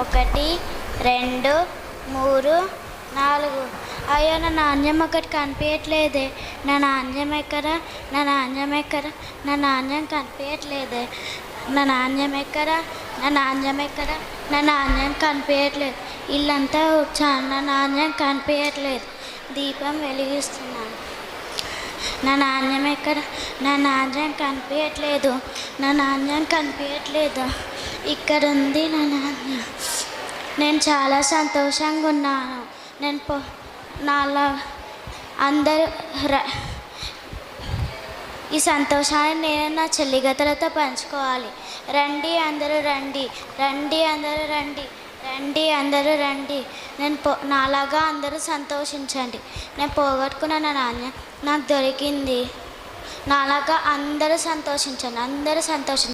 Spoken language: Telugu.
1 2 3 4. అయ్యో, నా నాణ్యం ఒకటి కనిపించట్లేదే. నా నాణ్యం ఎక్కడ? నా నాణ్యం ఎక్కడ? నా నాణ్యం కనిపించట్లేదే. నా నాణ్యం ఎక్కడ? నా నాణ్యం ఎక్కడ? నా నాణ్యం కనిపించట్లేదు. ఇల్లంతా వచ్చాను, నా నాణ్యం కనిపించట్లేదు. దీపం వెలిగిస్తున్నాను. నా నాణ్యం ఎక్కడ? నా నాణ్యం కనిపించట్లేదు. నా నాణ్యం కనిపించట్లేదు. ఇక్కడ ఉంది నా నాణ్యం. నేను చాలా సంతోషంగా ఉన్నాను. నేను నాలా అందరూ ఈ సంతోషాన్ని నేను నా చెల్లిగతలతో పంచుకోవాలి. రండి అందరూ రండి, రండి అందరూ రండి, రండి అందరూ రండి. నాలాగా అందరూ సంతోషించండి. నేను పోగొట్టుకున్న నా నాణ్యం నాకు దొరికింది. నాలాగా అందరూ సంతోషించండి, అందరూ సంతోషించండి.